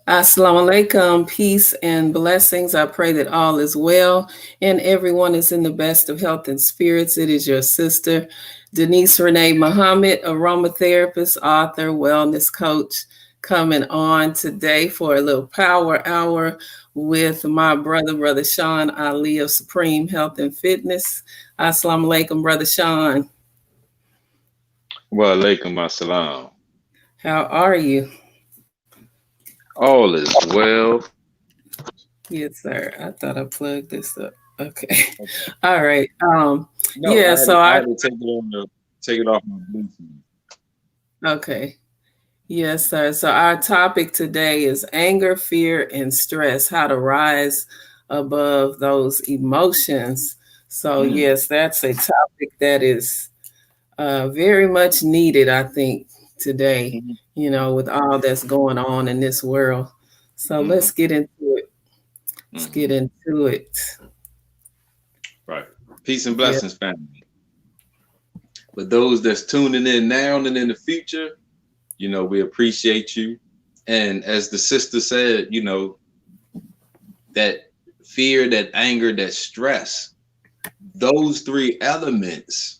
Assalamu alaikum, peace and blessings. I pray that all is well and everyone is in the best of health and spirits. It is your sister, Denise Renee Muhammad, aromatherapist, author, wellness coach, coming on today for a little power hour with my brother Sean Ali of Supreme Health and Fitness. Assalamu alaikum, brother Sean. Wa alaikum assalam. How are you? All is well. Yes, sir. I thought I plugged this up. Okay. Okay. All right. No, Yeah, so I I had to take it off my Bluetooth. okay. Yes, sir. So our topic today is anger, fear, and stress, how to rise above those emotions. So Mm, yes, that's a topic that is very much needed, I think, today, hmm with all that's going on in this world. So hmm let's get into it. Let's get hmm into it. Right. Peace and Yeah. blessings, family. But those that's tuning in now and in the future, we appreciate you. And as the sister said, that fear, that anger, that stress, those three elements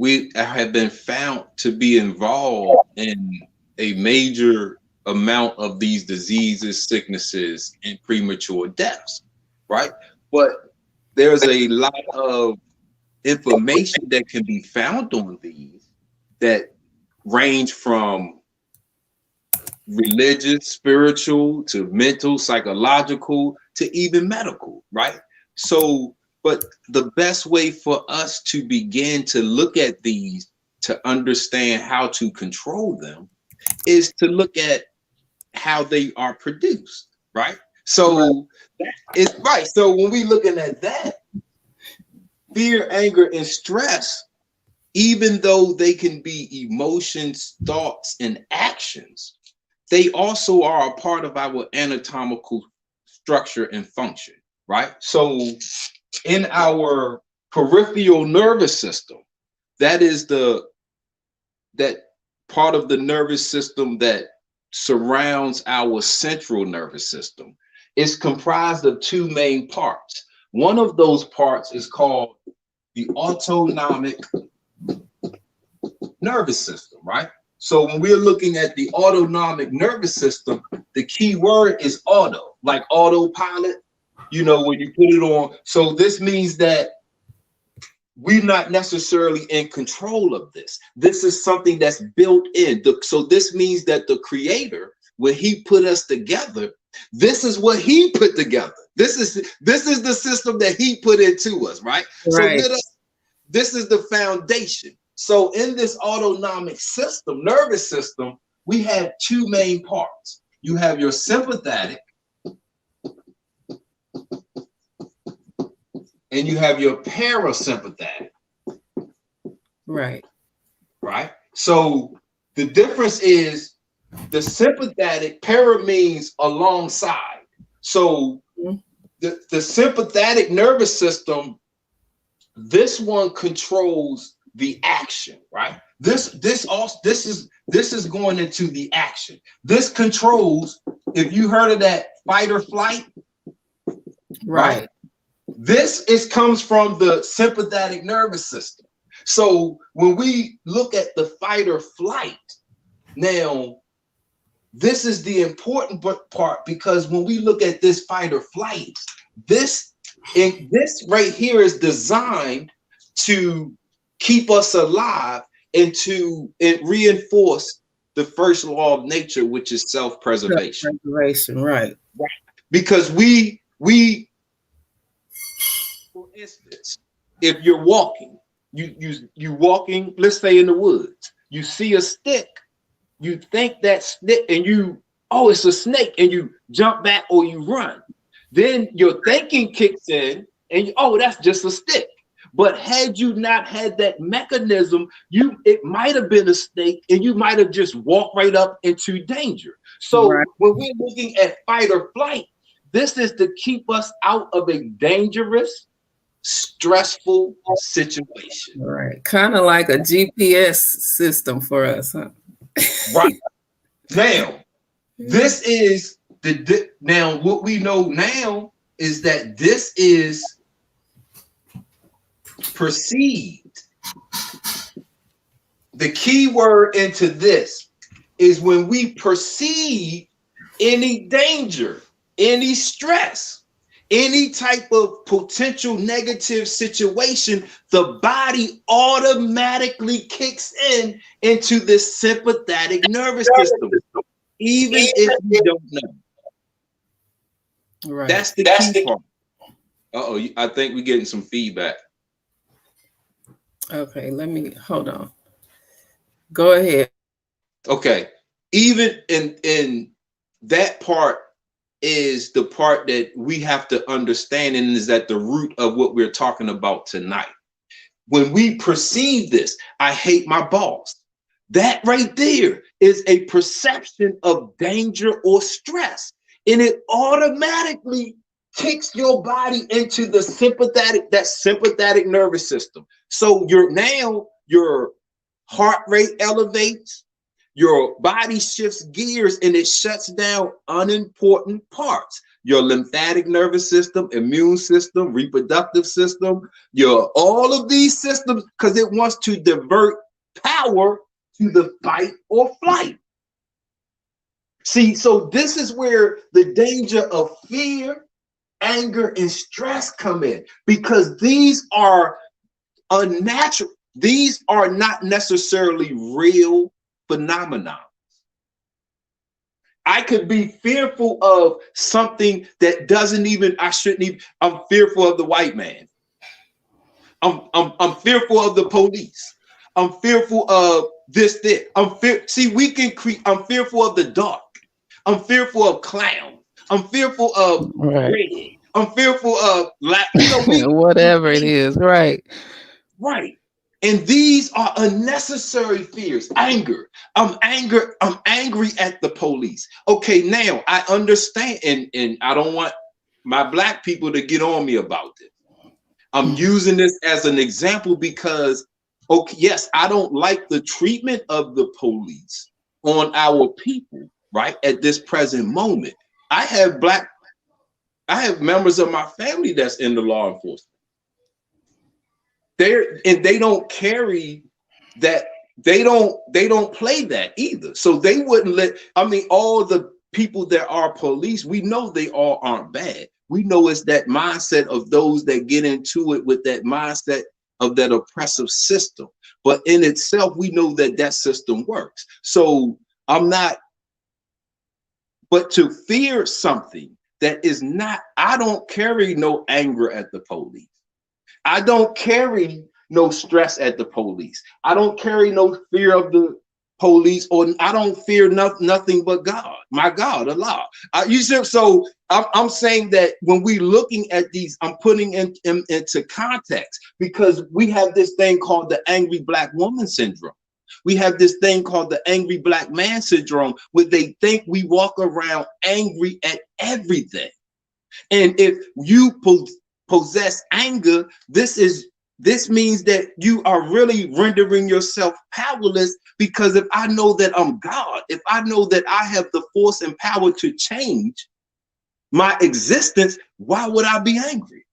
we have been found to be involved in a major amount of these diseases, sicknesses, and premature deaths, right? But there's a lot of information that can be found on these that range from religious, spiritual, to mental, psychological, to even medical, right? So, but the best way for us to begin to look at these to understand how to control them is to look at how they are produced, right? Right. So it's right. So when we looking at that, fear, anger, and stress, even though they can be emotions, thoughts, and actions, they also are a part of our anatomical structure and function, right? So in our peripheral nervous system, that is that part of the nervous system that surrounds our central nervous system. It's comprised of two main parts. One of those parts is called the autonomic nervous system, right? So when we're looking at the autonomic nervous system, the key word is auto, like autopilot, when you put it on. So this means that we're not necessarily in control of this. This is something that's built in. So this means that the creator, when he put us together, this is what he put together. This is the system that he put into us, right? So Right. this is the foundation. So in this autonomic system, nervous system, we have two main parts. You have your sympathetic and you have your parasympathetic, Right. right? So the difference is the sympathetic, para means alongside. So Mhm. the sympathetic nervous system, this one controls the action, right? This is going into the action. This controls, if you heard of that fight or flight, right? Right. This comes from the sympathetic nervous system. So when we look at the fight or flight, now this is the important part, because when we look at this fight or flight, this right here is designed to keep us alive and to reinforce the first law of nature, which is self-preservation. Self-preservation. Right. Because we for instance, if you're walking, you walking, let's say in the woods, you see a stick, you think that stick, and oh, it's a snake, and you jump back or you run. Then your thinking kicks in, and oh, that's just a stick. But had you not had that mechanism, it might have been a snake, and you might have just walked right up into danger. Right. So when we're looking at fight or flight, this is to keep us out of a dangerous, stressful situation. Right. Kind of like a GPS system for us, huh? Right now, This is now what we know now is that this is perceived. The key word into this is when we perceive any danger, any stress, any type of potential negative situation, the body automatically kicks into this sympathetic nervous system, even if you don't know. Right. That's the key part. Uh-oh, I think we're getting some feedback. Okay, let me hold on. Go ahead. Okay. Even in that part is the part that we have to understand, and is at the root of what we're talking about tonight. When we perceive this, I hate my boss. That right there is a perception of danger or stress, and it automatically kicks your body into the sympathetic nervous system. So your heart rate elevates, your body shifts gears, and it shuts down unimportant parts. Your lymphatic nervous system, immune system, reproductive system, all of these systems, because it wants to divert power to the fight or flight. See, so this is where the danger of fear, anger, and stress come in, because these are unnatural. These are not necessarily real phenomena. I could be fearful of something that I'm fearful of the white man. I'm fearful of the police. I'm fearful of this. I'm fearful of the dark. I'm fearful of clowns. I'm fearful of red. I'm fearful of whatever it is, right. Right. And these are unnecessary fears. Anger. I'm angry at the police. Okay, now I understand, and I don't want my black people to get on me about this. I'm using this as an example because, okay, yes, I don't like the treatment of the police on our people, right? At this present moment. I have members of my family that's in the law enforcement. They don't carry that. They don't play that either. So they wouldn't all the people that are police, we know they all aren't bad. We know it's that mindset of those that get into it with that mindset of that oppressive system. But in itself, we know that system works. So but to fear something that is not, I don't carry no anger at the police. I don't carry no stress at the police. I don't carry no fear of the police, or I don't fear nothing but God, my God, Allah. So I'm saying that when we looking at these, I'm putting into context, because we have this thing called the angry black woman syndrome. We have this thing called the angry black man syndrome, where they think we walk around angry at everything. And if you possess anger, this means that you are really rendering yourself powerless, because if I know that I'm God, if I know that I have the force and power to change my existence, why would I be angry?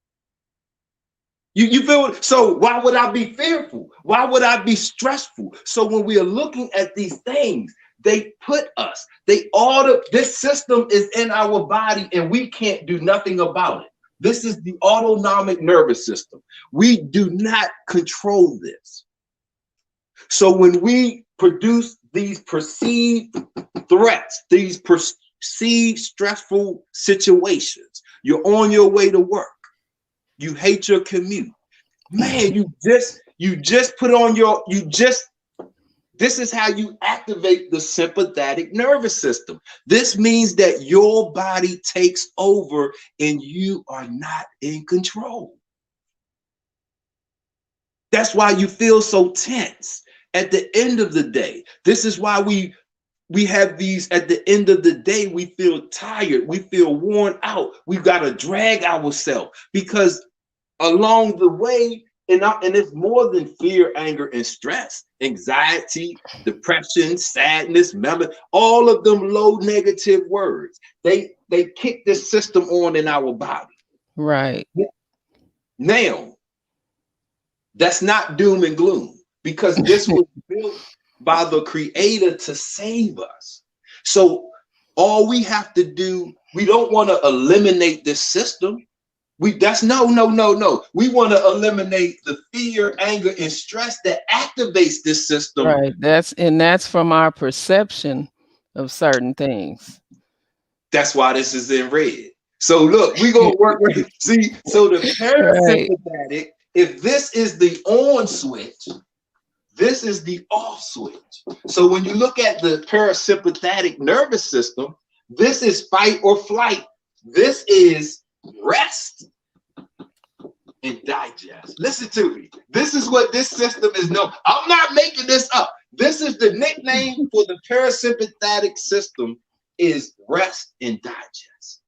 You feel it? So why would I be fearful? Why would I be stressful? So when we are looking at these things, they put us, this system is in our body and we can't do nothing about it. This is the autonomic nervous system. We do not control this. So when we produce these perceived threats, these perceived stressful situations, you're on your way to work, you hate your commute, man, you just put on this is how you activate the sympathetic nervous system. This means that your body takes over and you are not in control. That's why you feel so tense at the end of the day. This is why we have these, at the end of the day, we feel tired, we feel worn out, we've got to drag ourselves, because along the way, and it's more than fear, anger, and stress. anxiety, depression, sadness, memory, all of them low negative words. They kick this system on in our body. Right. Now, that's not doom and gloom, because this was built by the Creator to save us. So all we have to do, we don't want to eliminate this system. That's no. We want to eliminate the fear, anger, and stress that activates this system. Right. That's from our perception of certain things. That's why this is in red. So look, we gonna work with see. So the parasympathetic, if this is the on switch, this is the off switch. So when you look at the parasympathetic nervous system, this is fight or flight. This is rest and digest. Listen to me. This is what this system is known. I'm not making this up. This is the nickname for the parasympathetic system, is rest and digest.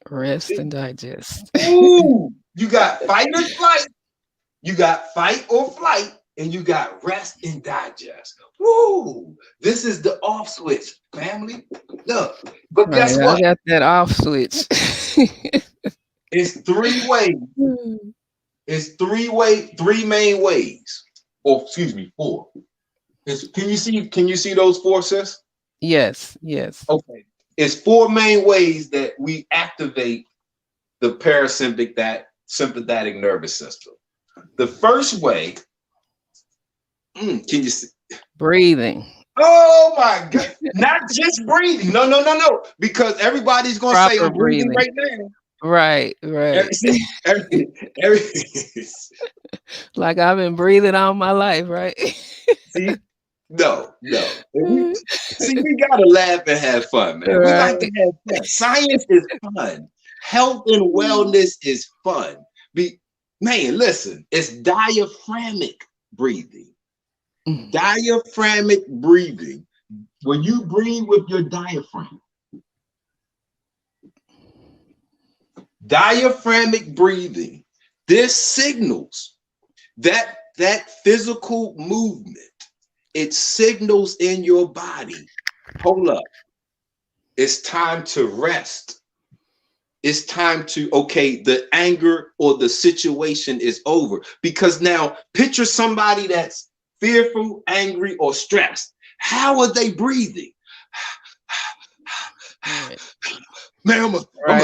Rest and digest. Ooh, you got fight or flight, you got fight or flight, and you got rest and digest. Woo! This is the off switch, family. Look, but guess what? I got that off switch. It's three ways. It's three main ways. Or excuse me, four. Can you see those four, sis? Yes. Okay. It's four main ways that we activate the parasympathetic nervous system. The first way, can you see? Breathing. Oh my God. Not just breathing. No. Because everybody's going to say, I'm breathing right now. Right. Every Like I've been breathing all my life, right? See? No. See, we gotta laugh and have fun, man. Right. We like to have fun. Science is fun. Health and wellness is fun. Man, listen, it's diaphragmic breathing. Diaphragmic breathing. When you breathe with your diaphragm, diaphragmic breathing, this signals that physical movement. It signals in your body, hold up, it's time to rest. It's time to, okay, the anger or the situation is over. Because now picture somebody that's fearful, angry, or stressed. How are they breathing? Man, I'm a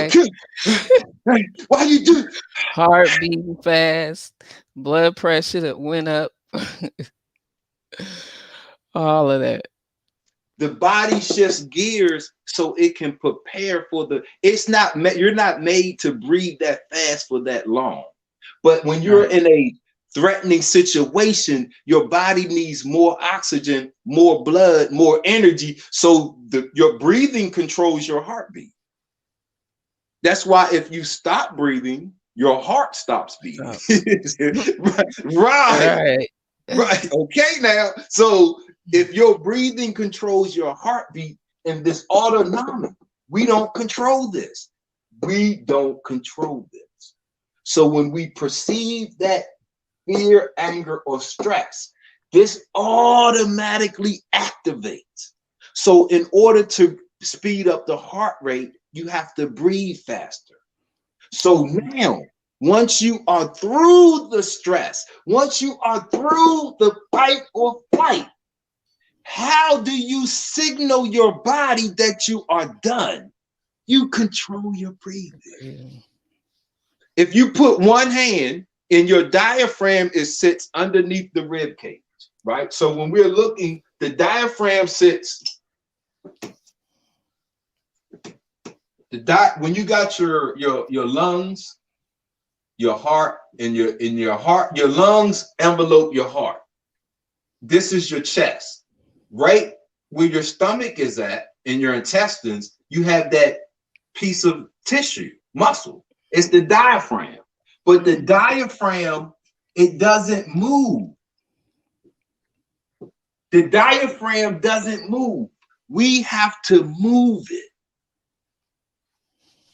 kid. Hey, why you do? Heart beating fast, blood pressure that went up. All of that. The body shifts gears so it can prepare for you're not made to breathe that fast for that long. But when you're in a threatening situation, your body needs more oxygen, more blood, more energy. So your breathing controls your heartbeat. That's why if you stop breathing, your heart stops beating. Right. Okay, now. So if your breathing controls your heartbeat and this autonomic, we don't control this. So when we perceive that fear, anger, or stress, this automatically activates. So in order to speed up the heart rate, you have to breathe faster. So now, once you are through the stress, once you are through the fight or flight, how do you signal your body that you are done? You control your breathing. If you put one hand in your diaphragm, it sits underneath the rib cage, right? So when we're looking, the diaphragm sits. When you got your lungs, your heart, and your heart, your lungs envelope your heart. This is your chest. Right where your stomach is at, in your intestines, you have that piece of tissue, muscle. It's the diaphragm. But the diaphragm, it doesn't move. The diaphragm doesn't move. We have to move it.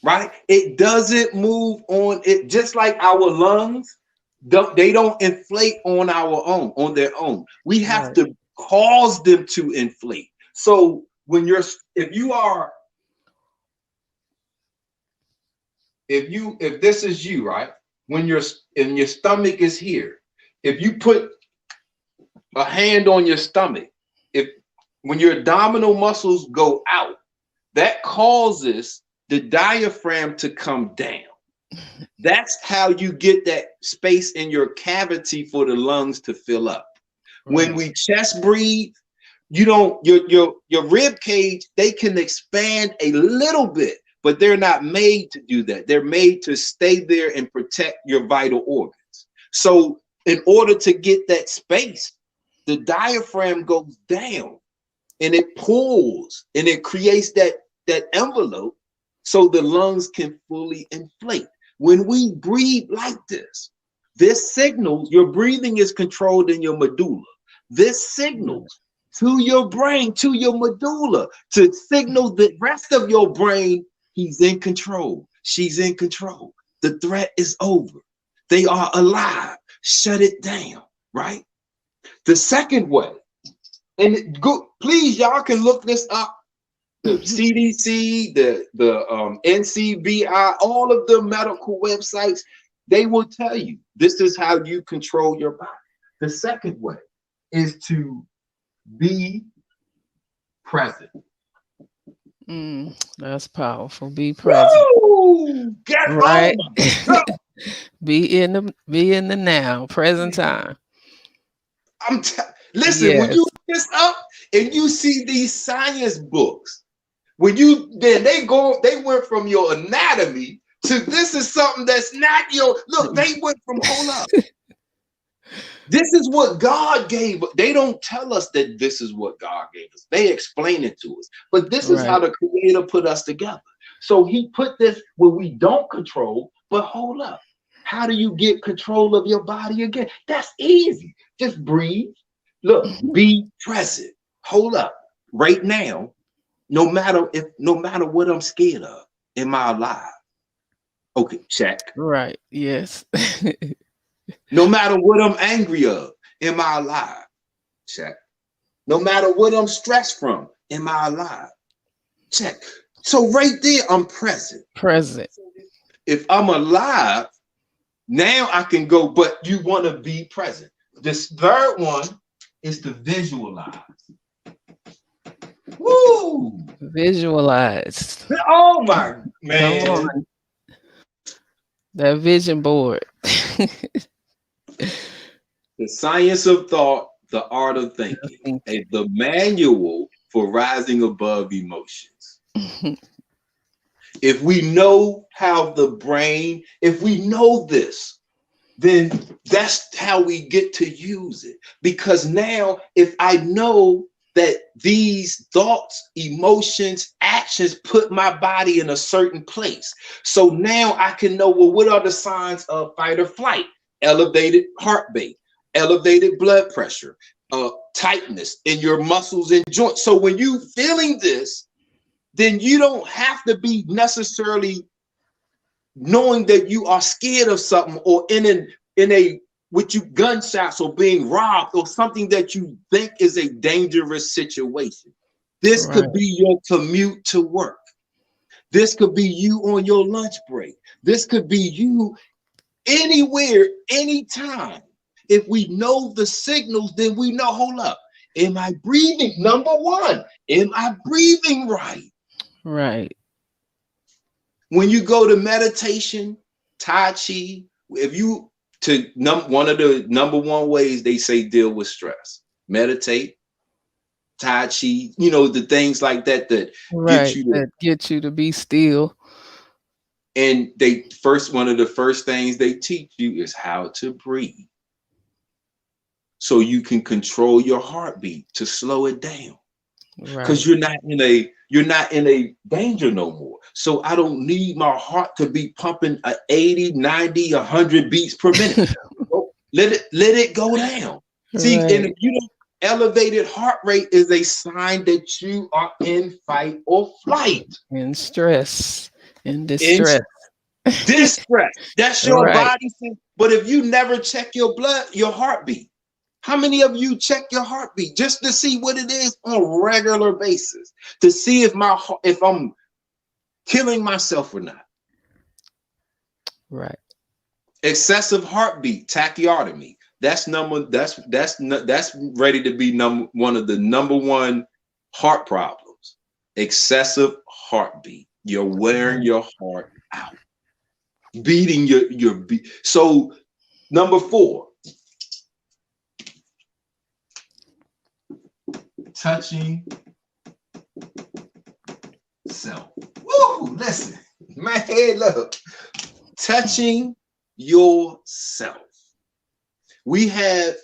Right? It doesn't move on it, just like our lungs. They don't inflate on their own. We have to cause them to inflate. So when if this is you, right? When your stomach is here, if you put a hand on your stomach, when your abdominal muscles go out, that causes the diaphragm to come down. That's how you get that space in your cavity for the lungs to fill up. When we chest breathe, your rib cage, they can expand a little bit, but they're not made to do that. They're made to stay there and protect your vital organs. So in order to get that space, the diaphragm goes down and it pulls and it creates that envelope so the lungs can fully inflate. When we breathe like this signals, your breathing is controlled in your medulla. This signals to your brain, to your medulla, to signal the rest of your brain, he's in control. She's in control. The threat is over. They are alive. Shut it down, right? The second way, and please, y'all can look this up. The CDC, the NCBI, all of the medical websites, they will tell you this is how you control your body. The second way is to be present. That's powerful. Be present. Woo! Get right. on. Be in the now, present time. Listen, when you look this up and you see these science books, they went from your anatomy to this is something that's not they went from hold up. This is what God gave. They don't tell us that this is what God gave us. They explain it to us. But this is how the Creator put us together. So he put this where we don't control, but hold up. How do you get control of your body again? That's easy. Just breathe. Look, be present. Hold up. Right now, no matter what I'm scared of, am I alive? Okay, check. Right. Yes. No matter what I'm angry of, am I alive? Check. No matter what I'm stressed from, am I alive? Check. So right there, I'm present. Present. If I'm alive, now I can go, but you want to be present. This third one is to visualize. Woo! Visualize. Oh my man. That vision board. The Science of Thought, the Art of Thinking, the manual for rising above emotions. If we know how the brain, if we know this, then that's how we get to use it. Because now, if I know that these thoughts, emotions, actions put my body in a certain place, so now I can know, well, what are the signs of fight or flight? Elevated heartbeat, elevated blood pressure, tightness in your muscles and joints. So when you feeling this, then you don't have to be necessarily knowing that you are scared of something or in a with you gunshots or being robbed or something that you think is a dangerous situation. This could be your commute to work. This could be you on your lunch break. This could be you anywhere, anytime. If we know the signals, then we know, hold up, am I breathing? Number one, am I breathing right? Right. When you go to meditation, Tai Chi, one of the number one ways they say deal with stress, meditate, Tai Chi, the things like that get you to be still. And one of the first things they teach you is how to breathe. So you can control your heartbeat to slow it down. Because you're not in a danger no more. So I don't need my heart to be pumping at 80, 90, 100 beats per minute. Let it go down. See, and if you don't, elevated heart rate is a sign that you are in fight or flight. In stress, in distress. Distress. That's your body. But if you never check your heartbeat, How many of you check your heartbeat just to see what it is on a regular basis, to see if I'm killing myself or not? Right. Excessive heartbeat, tachyardia. That's ready to be one of the number one heart problems. Excessive heartbeat. You're wearing your heart out, beating your beat. So number 4, touching self. Woo! Listen, man, look, touching yourself. We have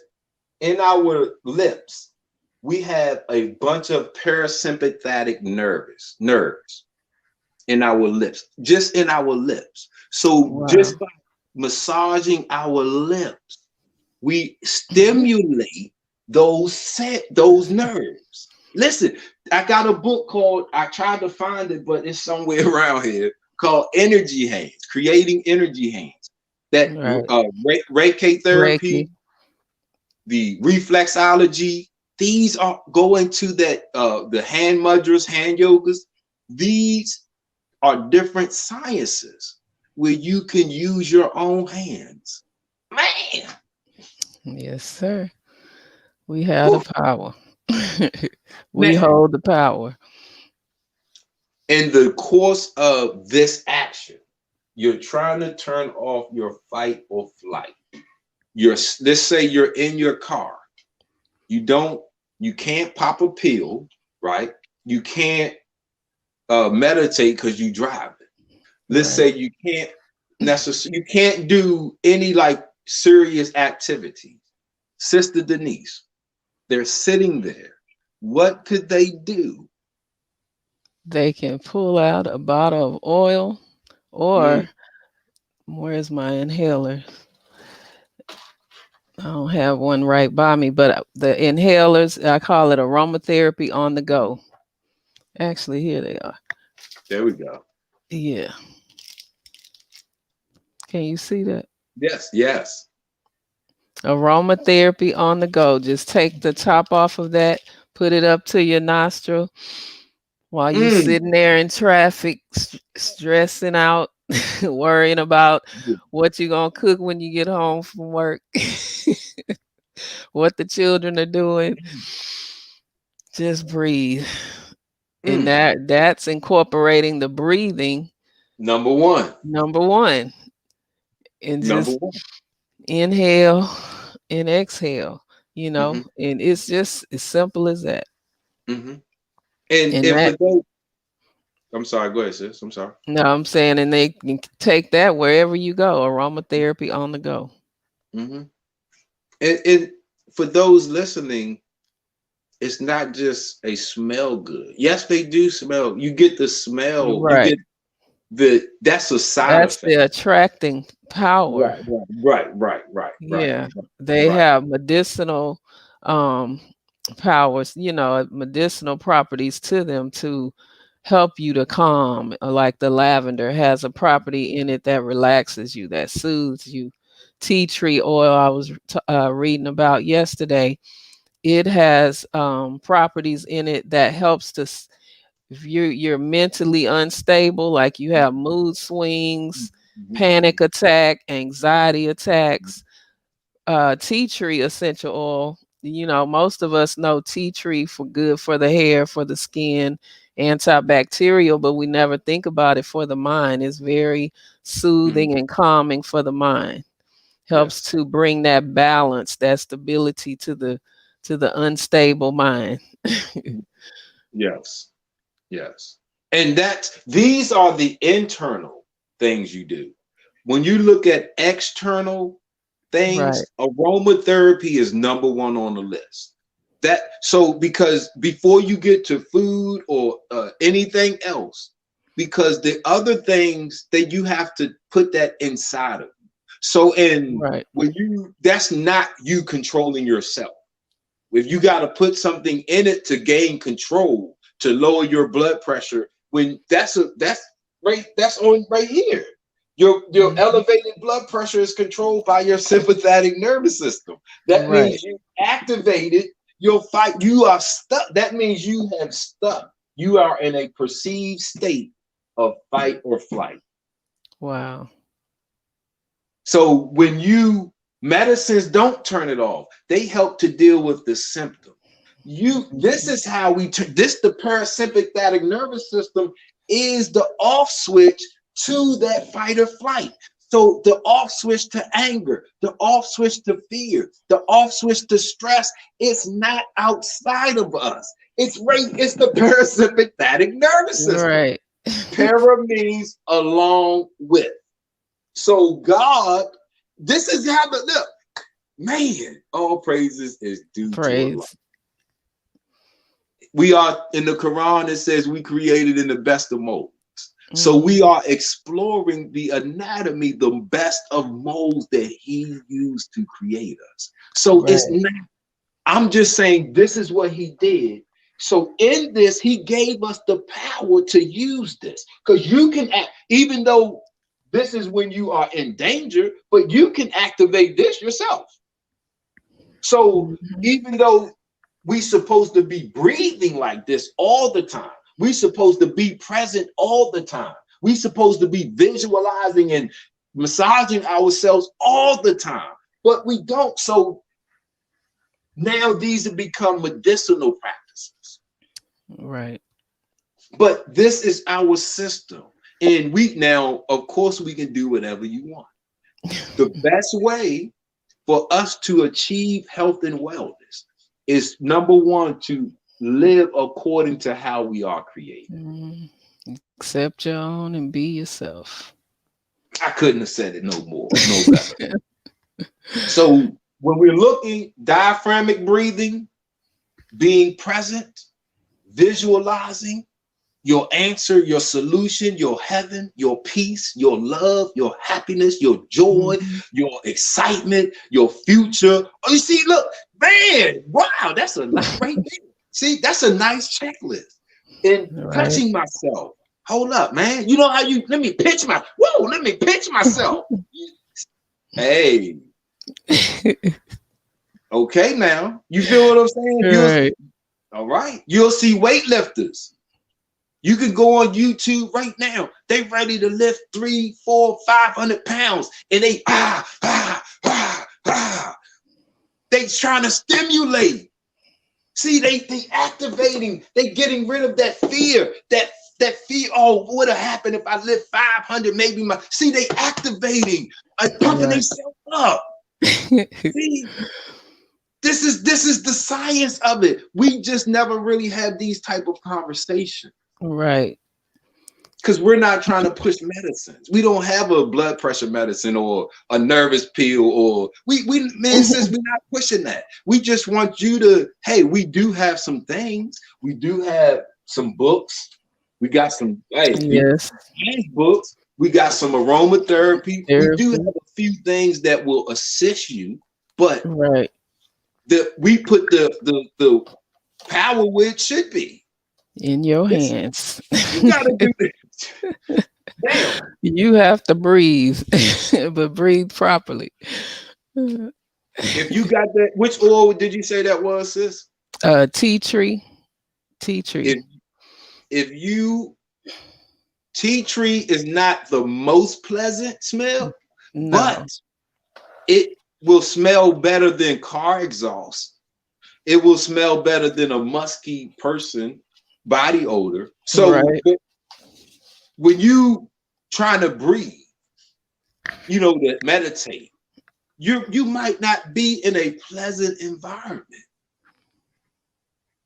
in our lips, we have a bunch of parasympathetic nerves in our lips, just in our lips. So just by massaging our lips, we stimulate those nerves. Listen, I got a book called, I tried to find it, but it's somewhere around here, called Energy Hands, Creating Energy Hands. That Reiki therapy, the reflexology, these are going to that the hand mudras, hand yogas. These are different sciences where you can use your own hands. Man. Yes, sir. We have the power. We hold the power. In the course of this action, you're trying to turn off your fight or flight. Let's say you're in your car. You can't pop a pill, right? You can't meditate because you drive it. Let's say you can't do any like serious activities. Sister Denise, they're sitting there. What could they do? They can pull out a bottle of oil, or where's my inhaler? I don't have one right by me, but the inhalers, I call it aromatherapy on the go. Actually, here they are. There we go. Yeah. Can you see that? Yes. Aromatherapy on the go. Just take the top off of that, put it up to your nostril while you're sitting there in traffic, stressing out, worrying about what you're going to cook when you get home from work, what the children are doing. Just breathe. And that's incorporating the breathing. Number one. And just inhale and exhale, and it's just as simple as that. And for those, I'm sorry, go ahead, sis. I'm sorry. No, I'm saying, and they can take that wherever you go. Aromatherapy on the go. And for those listening, it's not just a smell good. Yes, they do smell. You get the smell. Right. You get that's a side effect. That's the attracting power. Right. Yeah. They have medicinal powers, medicinal properties to them to help you to calm. Like the lavender has a property in it that relaxes you, that soothes you. Tea tree oil I was reading about yesterday, it has properties in it that helps to, if you're mentally unstable, like you have mood swings, panic attack, anxiety attacks, tea tree essential oil, most of us know tea tree for good for the hair, for the skin, antibacterial, but we never think about it for the mind. It's very soothing and calming for the mind. Helps to bring that balance, that stability to the unstable mind. Yes. And these are the internal things you do. When you look at external things, aromatherapy is number one on the list. Because before you get to food or anything else, because the other things that you have to put that inside of. So that's not you controlling yourself. If you got to put something in it to gain control, to lower your blood pressure, when that's on right here. Your elevated blood pressure is controlled by your sympathetic nervous system. That means you activated your fight. You are stuck. That means you have stuck. You are in a perceived state of fight or flight. Wow. So when medicines don't turn it off, they help to deal with the symptom. This is how the parasympathetic nervous system is the off switch to that fight or flight. So the off switch to anger, the off switch to fear, the off switch to stress, it's not outside of us. It's the parasympathetic nervous system. Right. Para means along with. So God, this is how look, man, all praises is due to Allah. We are in the Quran, it says we created in the best of molds. So we are exploring the anatomy, the best of molds that he used to create us. So it's not, I'm just saying this is what he did. So in this, he gave us the power to use this, because you can act, even though this is when you are in danger, but you can activate this yourself. So even though we're supposed to be breathing like this all the time, we're supposed to be present all the time, we're supposed to be visualizing and massaging ourselves all the time, but we don't. So now these have become medicinal practices. Right. But this is our system. And now, of course, we can do whatever you want. The best way for us to achieve health and wellness is, number one, to live according to how we are created. Accept your own and be yourself. I couldn't have said it no better. So when we're looking, diaphragmatic breathing, being present, visualizing your answer, your solution, your heaven, your peace, your love, your happiness, your joy, your excitement, your future. Oh, you see, look, man, wow, that's a nice right there. See, that's a nice checklist. And touching myself. Hold up, man. You know how let me pitch myself. Hey. Okay, now. You feel what I'm saying? All right. You'll see weightlifters. You can go on YouTube right now. They ready to lift 300, 400, 500 pounds. And they they trying to stimulate. See, they activating, they getting rid of that fear, that fear. Oh, what would have happened if I lift 500? Maybe see, they activating, pumping themselves up. See, this is the science of it. We just never really had these type of conversations. Right. Because we're not trying to push medicines. We don't have a blood pressure medicine or a nervous pill, or since we're not pushing that. We just want you to, hey, we do have some things. We do have some books. We got some books. We got some aromatherapy. We do have a few things that will assist you, but we put the power where it should be. In your hands. You gotta do this. Damn. You have to breathe, but breathe properly. If you got that, which oil did you say that was, sis? Tea tree. Tea tree. Tea tree is not the most pleasant smell, but it will smell better than car exhaust. It will smell better than a musky person body odor. So when you trying to breathe, to meditate, you might not be in a pleasant environment.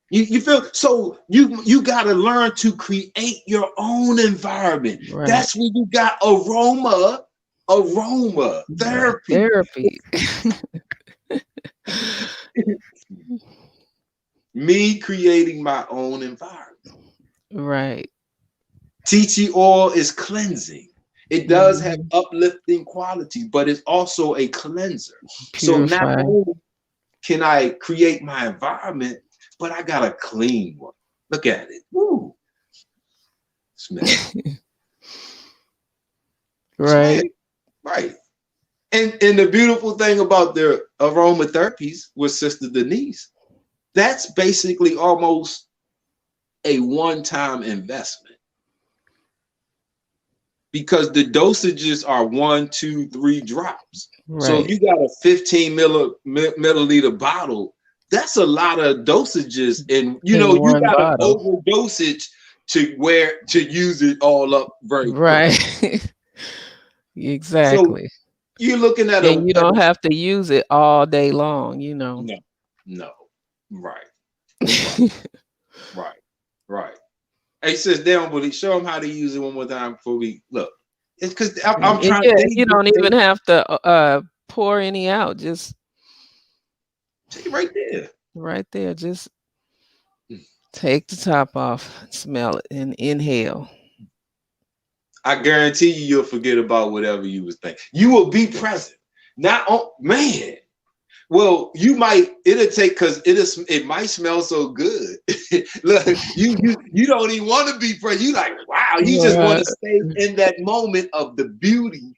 You feel, so you got to learn to create your own environment. That's when you got aroma therapy. Me creating my own environment. Right. Tea tree oil is cleansing. It does have uplifting qualities, but it's also a cleanser. Purify. So not only can I create my environment, but I got a clean one. Look at it. Woo. Smell. Right. Right. And the beautiful thing about the aromatherapies with Sister Denise, that's basically almost a one-time investment because the dosages are 1, 2, 3 drops. Right. So if you got a 15 milliliter bottle, that's a lot of dosages, and you In know you one got an bottle. overdosage to use it all up very quick. Right. So Exactly. you're looking at And you don't a have to use it all day long, you know. no, right, right, right. Hey, sis, they don't believe. Show them how to use it one more time before we look. It's because I'm And trying. yeah, you don't even have to pour any out. Just See right there. right there. Just take the top off, smell it, and inhale. I guarantee you'll forget about whatever you was thinking. You will be present. Not on man. Well, you might. It'll take because it might smell so good. Look, you don't even want to be present. You like, wow. You just want to stay in that moment of the beauty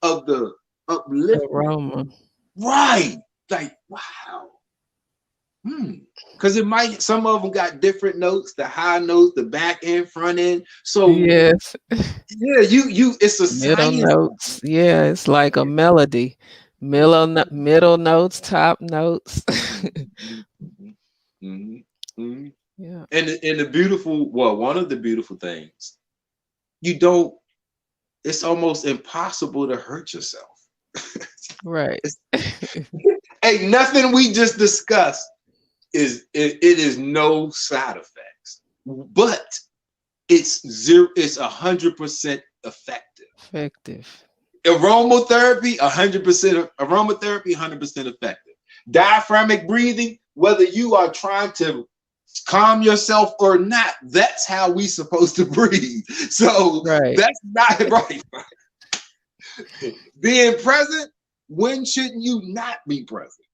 of the upliftment. Aroma. Right. Like, wow. Because it might, some of them got different notes, the high notes, the back end, front end. So yes, yeah, it's a middle science. notes. Yeah, it's like a melody. Middle notes, top notes. Yeah. And the beautiful, well, one of the beautiful things, it's almost impossible to hurt yourself. Right. Ain't nothing we just discussed it is no side effects, but it's 100% effective. Aromatherapy, 100% aromatherapy, 100% effective. Diaphragmatic breathing, whether you are trying to calm yourself or not, that's how we supposed to breathe. So that's not right. Being present, when shouldn't you not be present?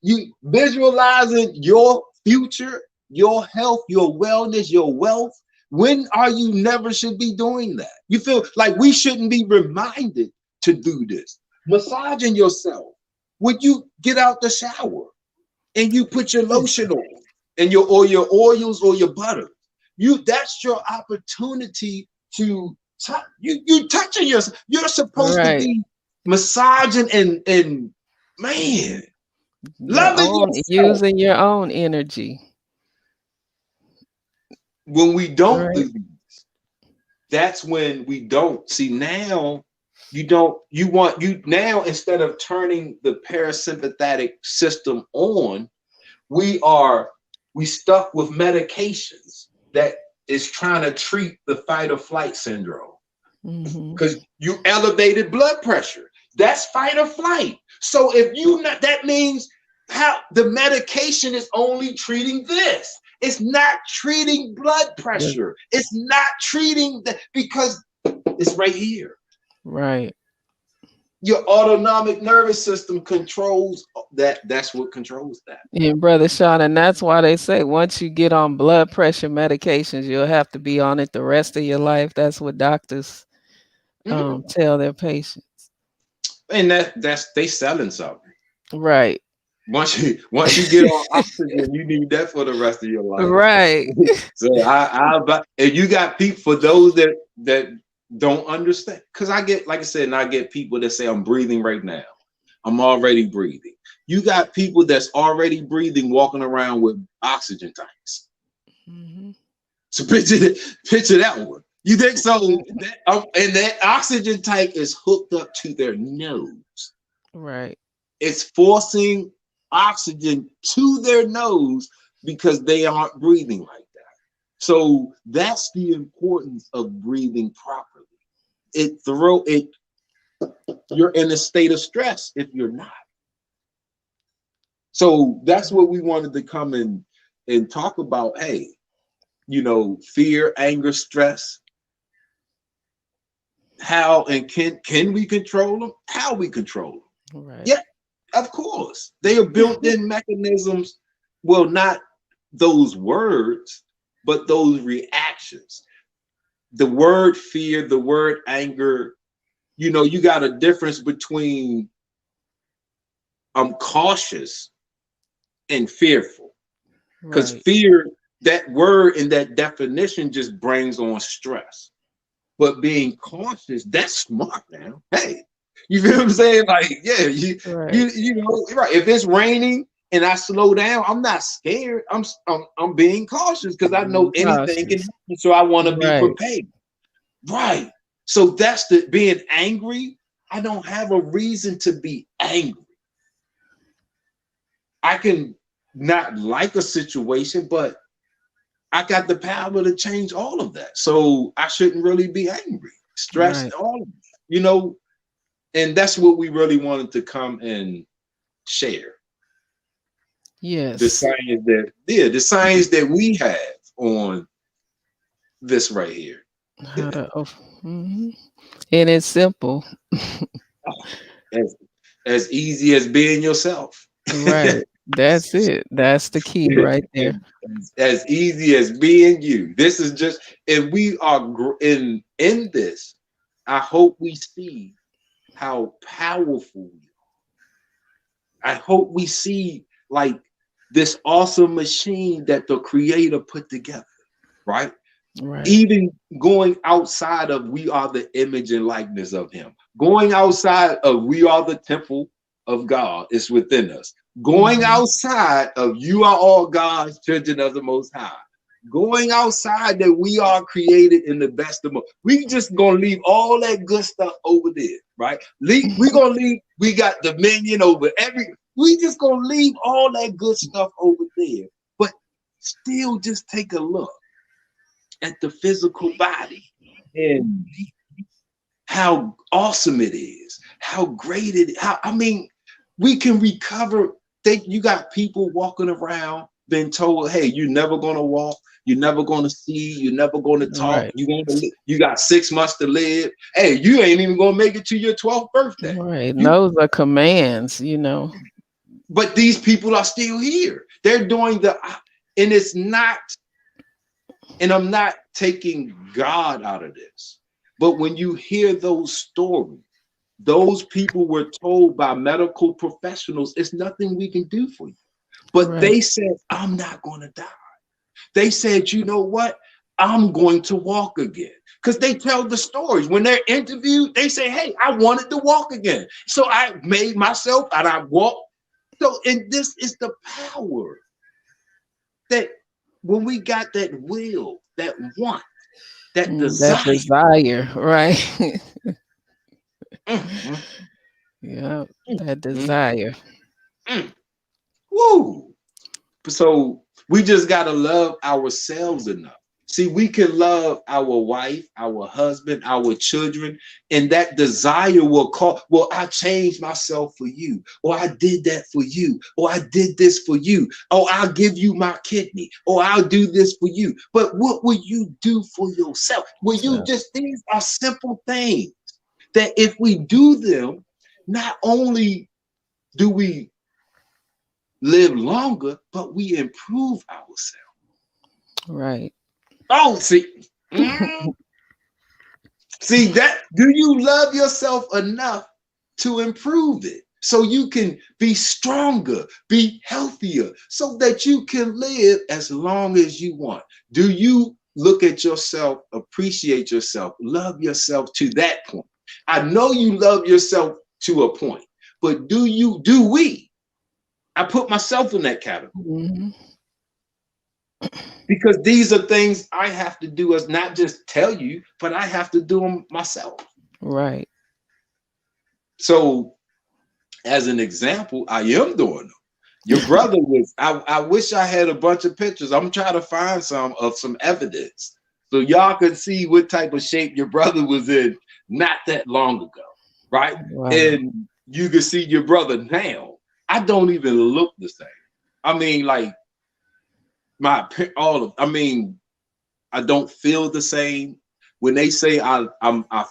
You visualizing your future, your health, your wellness, your wealth. When are you never should be doing that? You feel like we shouldn't be reminded to do this. Massaging yourself. When you get out the shower and you put your lotion on and your oils or your butter, that's your opportunity to you touching yourself. You're supposed to be massaging and man. Using your own energy. When we don't do this, that's when we don't see. Now now instead of turning the parasympathetic system on, we stuck with medications that is trying to treat the fight or flight syndrome because you elevated blood pressure. That's fight or flight. So if you not, that means how the medication is only treating this. It's not treating blood pressure. It's not treating that because it's right here. Right. Your autonomic nervous system controls that. That's what controls that. And Brother Sean, and that's why they say once you get on blood pressure medications, you'll have to be on it the rest of your life. That's what doctors tell their patients. And that's they selling something. Right. Once you get on oxygen, you need that for the rest of your life. Right. So and you got people for those that don't understand. Because I get, like I said, and I get people that say I'm breathing right now. I'm already breathing. You got people that's already breathing, walking around with oxygen tanks. So picture that one. You think so? And that oxygen tank is hooked up to their nose. Right. It's forcing oxygen to their nose because they aren't breathing like that. So that's the importance of breathing properly. You're in a state of stress if you're not. So that's what we wanted to come in and talk about. Hey, fear, anger, stress. How and can we control them? How we control them? Right. Yeah, of course. They are built-in mechanisms. Well, not those words, but those reactions. The word fear, the word anger, you know, you got a difference between I'm cautious and fearful. Because Right. fear, that word and that definition just brings on stress. But being cautious, that's smart now. Hey, you feel what I'm saying? Like, yeah, Right. you know, right. If it's raining and I slow down, I'm not scared. I'm being cautious because I know anything can Cautious. happen. So I want to be Right. prepared. Right. So that's the being angry. I don't have a reason to be angry. I can not like a situation, but I got the power to change all of that. So I shouldn't really be angry, stressed, Right. all of it, you know, and that's what we really wanted to come and share. The Yes. science that, yeah, the science that we have on this right here. How to mhm. And it's simple. as, as easy as being yourself. Right. That's it. That's the key right there. as easy as being you. This is just, if we are in this, I hope we see how powerful we are. I hope we see like this awesome machine that the creator put together, right? Right. Even going outside of we are the image and likeness of him, going outside of we are the temple of God is within us, going Mhm. outside of you are all God's children of the Most High, going outside that we are created in the best of most. We just gonna leave all that good stuff over there, right? We gonna leave, we got dominion over every, we just gonna leave all that good stuff over there, but still just take a look at the physical body and how awesome it is, how great it is. How, I mean, we can recover. You got people walking around been told, hey, you're never gonna walk, you're never gonna see, you're never gonna talk, Right. you got 6 months to live. Hey, you ain't even gonna make it to your 12th birthday. Right. And You, those are commands, you know. but these people are still here. They're doing the, and it's not, and I'm not taking God out of this. But when you hear those stories, those people were told by medical professionals, it's nothing we can do for you. But Right. they said, I'm not going to die. They said, you know what? I'm going to walk again. Because they tell the stories. When they're interviewed, they say, hey, I wanted to walk again. So I made myself and I walked. So, and this is the power that when we got that will, that want, that That desire. desire, right? Mm, Yeah, mm, that mm, desire. mm. Woo! So we just gotta love ourselves enough. See, we can love our wife, our husband, our children, and that desire will call, well, I changed myself for you, or I did that for you, or I did this for you, or I'll give you my kidney, or I'll do this for you. But what will you do for yourself? Will you So, just, these are simple things that if we do them, not only do we live longer, but we improve ourselves. right. Oh, see, see that? Do you love yourself enough to improve it so you can be stronger, be healthier, so that you can live as long as you want? Do you look at yourself, appreciate yourself, love yourself to that point? I know you love yourself to a point, but do we? I put myself in that category. Mhm. Because these are things I have to do, as not just tell you, but I have to do them myself. Right. So, as an example, I am doing them. Your brother was, I wish I had a bunch of pictures. I'm trying to find some evidence so y'all can see what type of shape your brother was in not that long ago, right? Wow. And you can see your brother now. I don't even look the same. I mean, like I mean, I don't feel the same. When they say I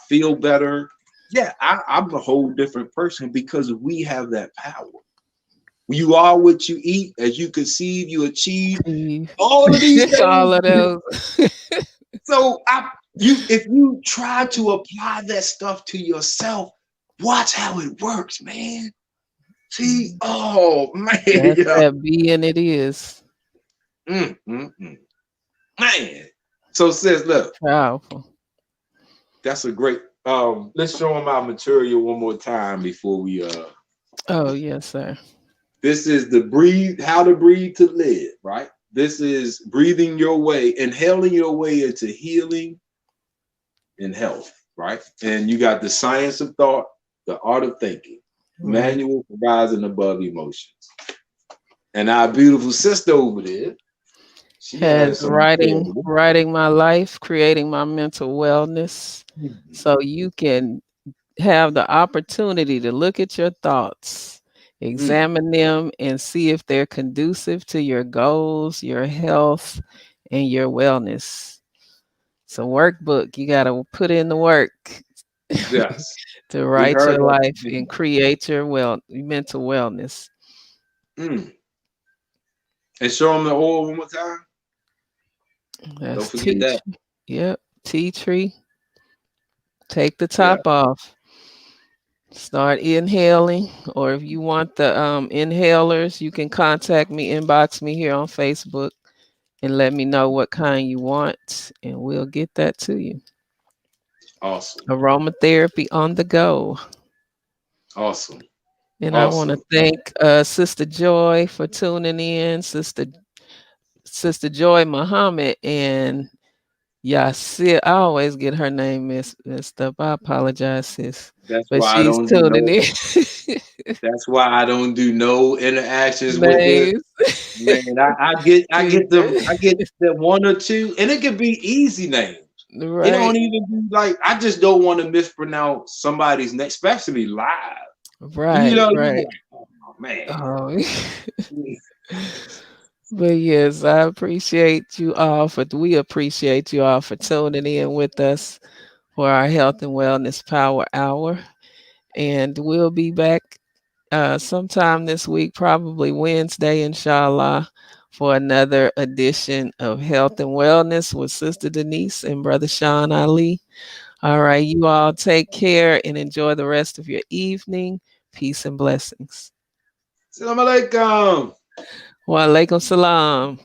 feel better, yeah, I'm a whole different person because we have that power. You are what you eat, as you conceive, you achieve See, all of these all things. of those. So If you try to apply that stuff to yourself, watch how it works, man. See, oh man, That's yeah. that being it is. Man. So sis, look, Powerful. that's a great let's show them our material one more time before we Oh, yes, sir. this is the breathe, how to breathe to live, right? This is breathing your way, inhaling your way into healing and health, right? And you got the science of thought, the art of thinking, Right. manual for rising above emotions. And our beautiful sister over there, she has Has some writing my life, creating my mental wellness. So you can have the opportunity to look at your thoughts, examine them, and see if they're conducive to your goals, your health, and your wellness. It's a workbook. You got to put in the work Yes, to we write heard your that. life and create your mental wellness. And show them the oil one more time. Don't That's forget that. Yep, tea tree. Take the Yeah, top off. Start inhaling, or if you want the inhalers, you can contact me, inbox me here on Facebook, and let me know what kind you want, and we'll get that to you. awesome, Aromatherapy on the go. awesome, And I want to awesome. thank Sister Joy for tuning in, Sister Joy Muhammad, and Yasir. I always get her name messed up. I apologize, sis, That's but why I she's don't do tuning no. in. That's why I don't do no interactions with her. Names. Man, I get the one or two, and it could be easy names. It Right, don't even be like I just don't want to mispronounce somebody's name, especially live. You right, know, you be right. like, oh man. Oh, but yes, we appreciate you all for tuning in with us for our Health and Wellness Power Hour. And we'll be back sometime this week, probably Wednesday, inshallah, for another edition of Health and Wellness with Sister Denise and Brother Sean Ali. All right, you all take care and enjoy the rest of your evening. Peace and blessings. Assalamu alaikum. Wa alaikum salam.